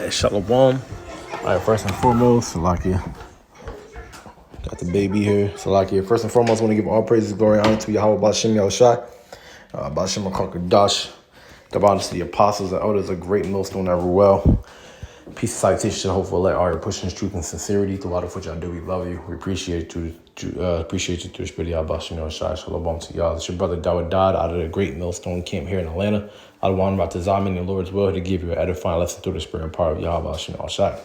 Shalom. All right, first and foremost, Salakia. Got the baby here, Salakia. First and foremost, I want to give all praises, glory, and honor to Yahweh Bashem Yahushai, Bashem HaKakar Dash, the honors to the apostles and elders, a great millstone ever well. Peace and salutation, hopefully let all your pushing truth and sincerity to a lot of what y'all do. We love you. We appreciate you. Appreciate you through the spirit of Yahweh Bashem Yahushai. Shalom to y'all. It's your brother Dawud Dodd out of the great millstone camp here in Atlanta. I want about to Zamin the Lord's will to give you an edifying lesson through the spirit and power of Yahweh Bashem Yahushai.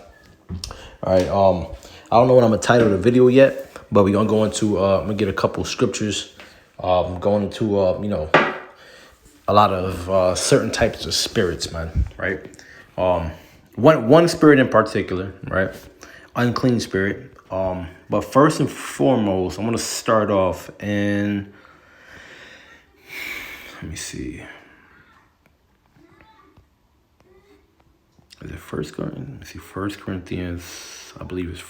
All right. I don't know what I'm gonna title the video yet, but we're gonna go into. I'm gonna get a couple scriptures. Going into a lot of certain types of spirits, man. Right. One spirit in particular, right? Unclean spirit. But first and foremost, I'm gonna start off in. Let me see. Is it First Corinthians? Let me see. 1 Corinthians, I believe it's.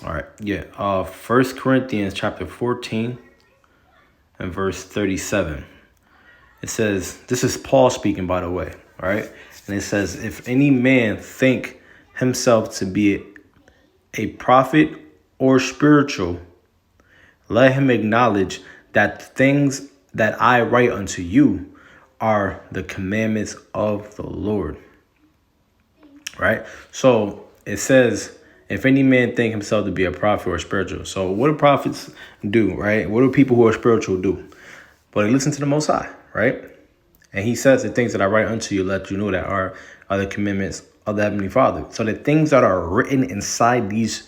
All right, yeah. 1 Corinthians chapter 14 and verse 37. It says, this is Paul speaking, by the way, all right? And it says, if any man think himself to be a prophet or spiritual, let him acknowledge that things that I write unto you are the commandments of the Lord. Right? So it says, if any man think himself to be a prophet or spiritual. So what do prophets do, right? What do people who are spiritual do? But they listen to the Most High, right? And he says the things that I write unto you, let you know that are the commandments of the Heavenly Father. So the things that are written inside this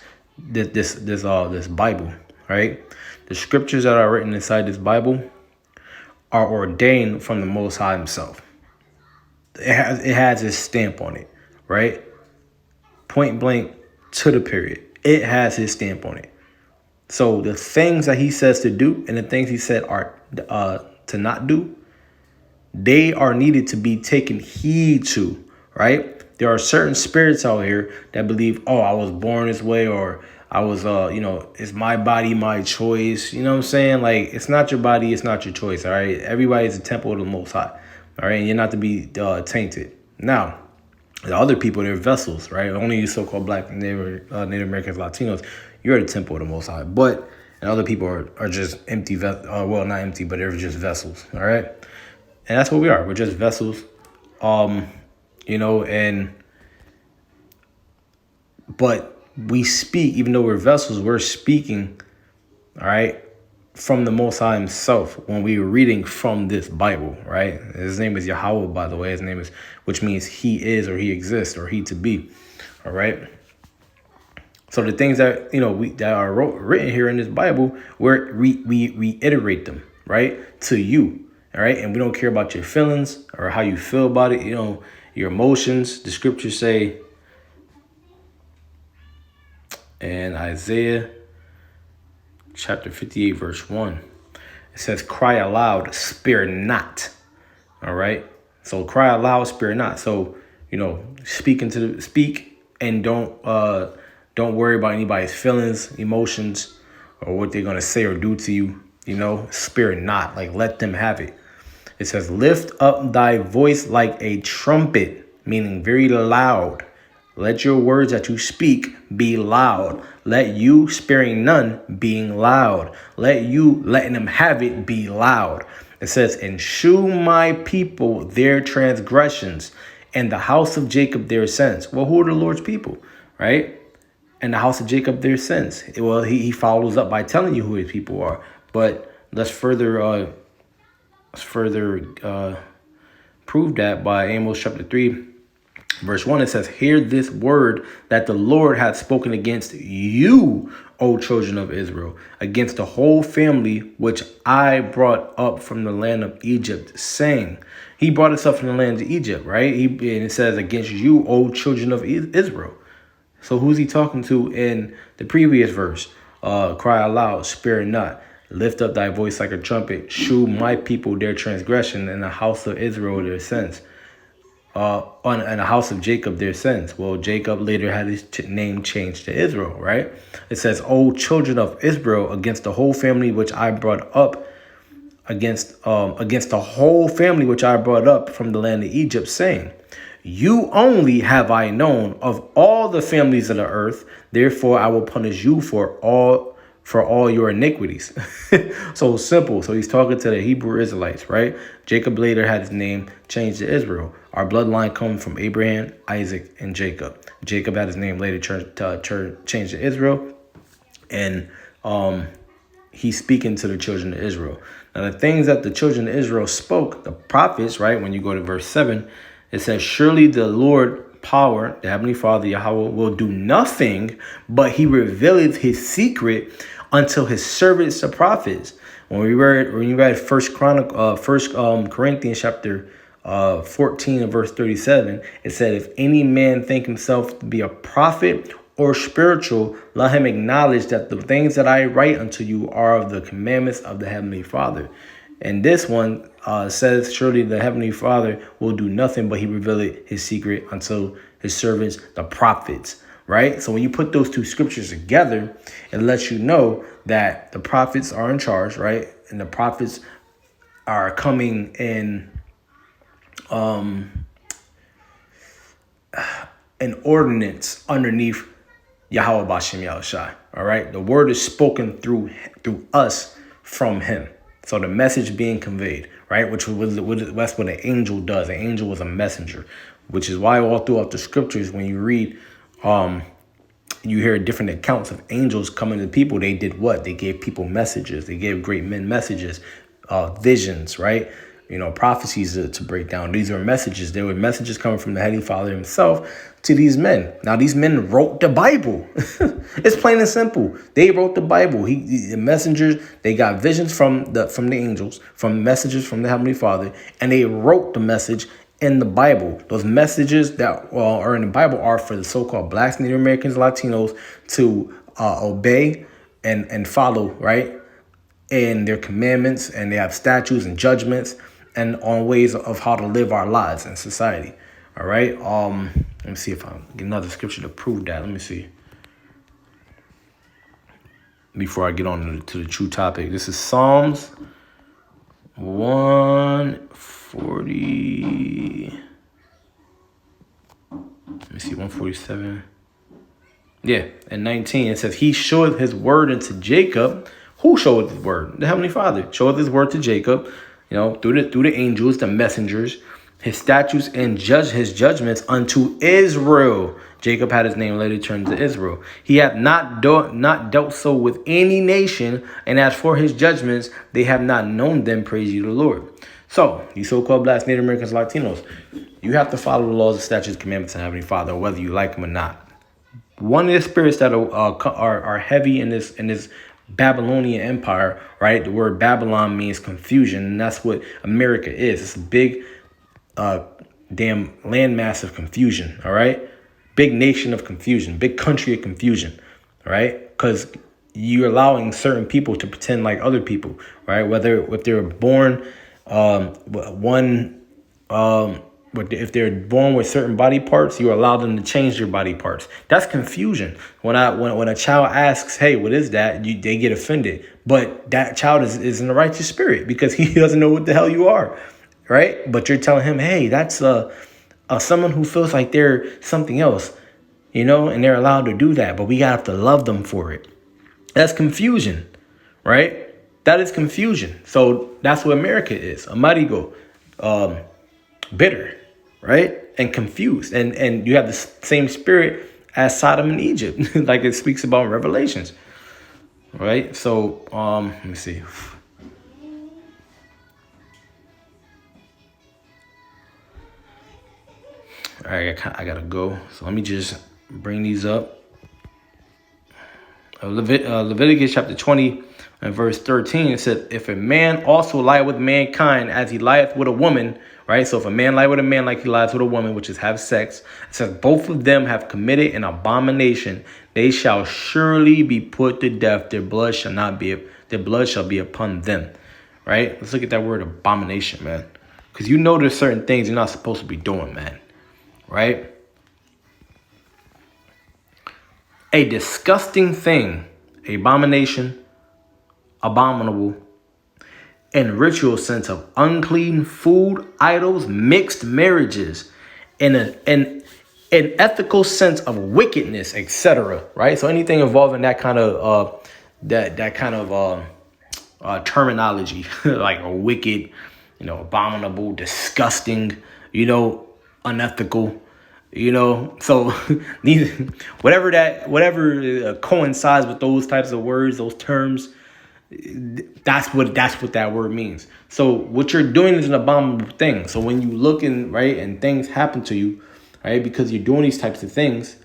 Bible, right? The scriptures that are written inside this Bible are ordained from the Most High himself. It has his stamp on it, right? Point blank to the period. It has his stamp on it. So the things that he says to do and the things he said are to not do, they are needed to be taken heed to, right? There are certain spirits out here that believe, oh, I was born this way, or I was, it's my body, my choice. You know what I'm saying? Like, it's not your body, it's not your choice, all right? Everybody's a temple of the Most High, all right? And you're not to be tainted. Now, the other people, they're vessels, right? Only you so-called black Native Americans, Latinos, you're the temple of the Most High. But and other people are just empty, well, not empty, but they're just vessels, all right? And that's what we are. We're just vessels, but we speak, even though we're vessels, we're speaking, all right, from the Most High himself when we were reading from this Bible, right? His name is Yahweh, by the way. His name is, which means he is, or he exists, or he to be, all right? So the things that, that are written here in this Bible, we reiterate them, right, to you, all right? And we don't care about your feelings or how you feel about it, your emotions. The scriptures say in Isaiah chapter 58, verse 1, it says, cry aloud, spare not. All right. So cry aloud, spare not. So, speak and don't worry about anybody's feelings, emotions, or what they're going to say or do to you. Spare not, like let them have it. It says, lift up thy voice like a trumpet, meaning very loud. Let your words that you speak be loud. Let you, sparing none, being loud. Let you, letting them have it, be loud. It says, and shew my people their transgressions, and the house of Jacob their sins. Well, who are the Lord's people, right? And the house of Jacob their sins. Well, he follows up by telling you who his people are. But let's further prove that by Amos chapter 3. Verse 1, it says, hear this word that the Lord hath spoken against you, O children of Israel, against the whole family which I brought up from the land of Egypt, saying, he brought us up from the land of Egypt, right? And it says, against you, O children of Israel. So who's he talking to in the previous verse? Cry aloud, spare not. Lift up thy voice like a trumpet. Shew my people their transgression, and the house of Israel their sins. And the house of Jacob their sins. Well, Jacob later had his name changed to Israel, right? It says, O children of Israel, against the whole family which I brought up, against the whole family which I brought up from the land of Egypt, saying, You only have I known of all the families of the earth. Therefore, I will punish you for all your iniquities. So simple. So he's talking to the Hebrew Israelites, right? Jacob later had his name changed to Israel. Our bloodline comes from Abraham, Isaac, and Jacob. Jacob had his name later changed to Israel. And he's speaking to the children of Israel. Now, the things that the children of Israel spoke, the prophets, right? When you go to verse 7, it says, surely the Lord power, the Heavenly Father, Yahweh, will do nothing, but he revealeth his secret until his servants, the prophets. When you read First Corinthians chapter 14 and verse 37, it said, if any man think himself to be a prophet or spiritual, let him acknowledge that the things that I write unto you are of the commandments of the Heavenly Father. And this one says, surely the Heavenly Father will do nothing, but he revealed his secret unto his servants, the prophets, right? So when you put those two scriptures together, it lets you know that the prophets are in charge, right? And the prophets are coming in an ordinance underneath Yahweh Bashem Yahushai. All right. The word is spoken through us from him. So the message being conveyed, right? That's what an angel does. An angel was a messenger, which is why all throughout the scriptures, when you read, you hear different accounts of angels coming to people. They did what? They gave people messages. They gave great men messages, visions, right? Prophecies to break down. These were messages. There were messages coming from the Heavenly Father himself to these men. Now, these men wrote the Bible. It's plain and simple. They wrote the Bible. The messengers, they got visions from the angels, from messages from the Heavenly Father, and they wrote the message in the Bible. Those messages that are in the Bible are for the so-called blacks, Native Americans, Latinos to obey and follow, right? And their commandments, and they have statutes and judgments and on ways of how to live our lives in society. All right. Let me see if I can get another scripture to prove that. Let me see. Before I get on to the true topic, this is Psalms 140. Let me see, 147. Yeah, and 19. It says, he showeth his word unto Jacob. Who showeth his word? The Heavenly Father showeth his word to Jacob, through the angels, the messengers, his statutes and his judgments unto Israel. Jacob had his name later turned to Israel. He hath not dealt so with any nation, and as for his judgments, they have not known them. Praise you, the Lord. So, these so-called blacks, Native Americans, Latinos, you have to follow the laws, the statutes, commandments of the Heavenly Father, whether you like them or not. One of the spirits that are heavy in this Babylonian empire, right? The word Babylon means confusion, and that's what America is. It's a big damn landmass of confusion, all right? Big nation of confusion, big country of confusion, all right? Because you're allowing certain people to pretend like other people, right? Whether if they're born if they're born with certain body parts, you allow them to change their body parts. That's confusion. When a child asks, hey, what is that? They get offended. But that child is in the righteous spirit because he doesn't know what the hell you are, right? But you're telling him, hey, that's someone who feels like they're something else, and they're allowed to do that. But we have to love them for it. That's confusion, right? That is confusion. So that's what America is. Amarigo, bitter, right? And confused. And you have the same spirit as Sodom and Egypt, like it speaks about in Revelations, right? So, let me see. All right, I gotta go. So let me just bring these up. Leviticus chapter 20 and verse 13, it said, if a man also lie with mankind as he lieth with a woman, right? So if a man lie with a man like he lies with a woman, which is have sex, it says both of them have committed an abomination. They shall surely be put to death. Their blood shall be upon them, right? Let's look at that word abomination, man. Because there's certain things you're not supposed to be doing, man, right? A disgusting thing, abomination, abominable, in ritual sense of unclean food, idols, mixed marriages, in an ethical sense of wickedness, etc. Right? So anything involving that kind of terminology, like a wicked, abominable, disgusting, unethical, So these, whatever coincides with those types of words, those terms, that's what that word means. So what you're doing is an abominable thing. So when you look in, right, and things happen to you, right, because you're doing these types of things,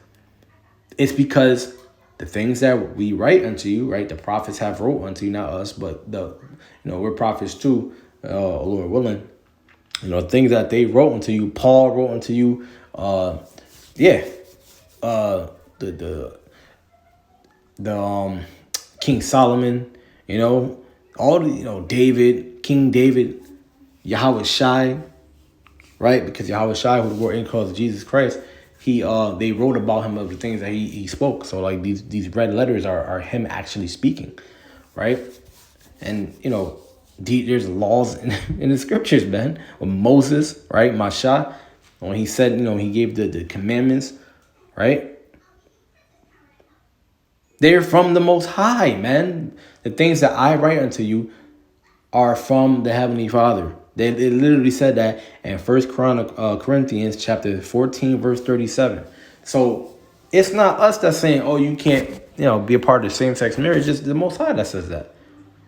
it's because the things that we write unto you, right, the prophets have wrote unto you, not us, but we're prophets too, Lord willing. Things that they wrote unto you, Paul wrote unto you, the King Solomon, all the, David, King David, Yahweh Shai, right? Because Yahweh Shai, who the word in calls Jesus Christ, they wrote about him of the things that he spoke. So like these red letters are him actually speaking, right? And there's laws in the scriptures, man. With Moses, right? Masha, when he said, he gave the commandments, right? They're from the Most High, man. The things that I write unto you are from the Heavenly Father. They literally said that in 1 Corinthians chapter 14, verse 37. So it's not us that's saying, oh, you can't, be a part of same-sex marriage. It's the Most High that says that,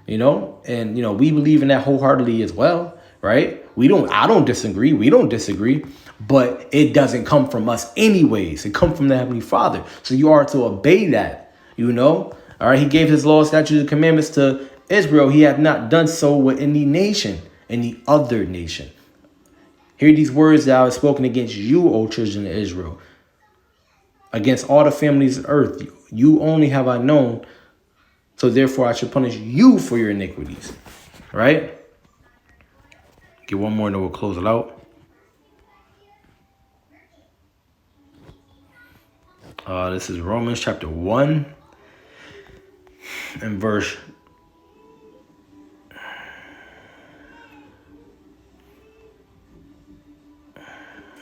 and, we believe in that wholeheartedly as well, right? I don't disagree. We don't disagree, but it doesn't come from us anyways. It comes from the Heavenly Father. So you are to obey that, all right? He gave his law, statutes, and commandments to Israel. He had not done so with any nation, any other nation. Hear these words that I have spoken against you, O children of Israel, against all the families of earth. You only have I known, so therefore I should punish you for your iniquities. Right? Get one more and then we'll close it out. This is Romans chapter 1 and verse.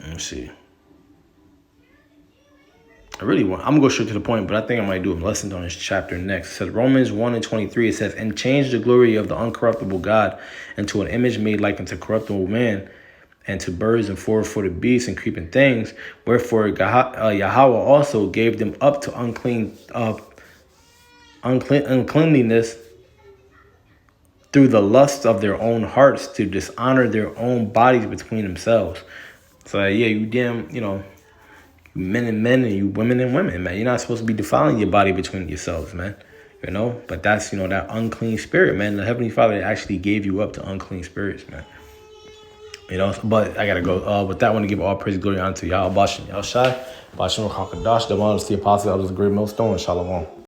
Let's see. I'm gonna go straight to the point, but I think I might do a lesson on this chapter next. It says Romans 1 and 23. It says, and change the glory of the uncorruptible God into an image made like unto corruptible man, and to birds and four-footed beasts and creeping things. Wherefore Yahweh also gave them up to uncleanliness through the lusts of their own hearts, to dishonor their own bodies between themselves. So you damn, men and men, and you women and women, man. You're not supposed to be defiling your body between yourselves, man. But that's, that unclean spirit, man. The Heavenly Father actually gave you up to unclean spirits, man. But I gotta go. With that, I want to give all praise, glory, honor to Yahweh Bashem, Yahweh Shai, Bashem Kakadash, the one of the apostle, elders, the great millstone, Shalom.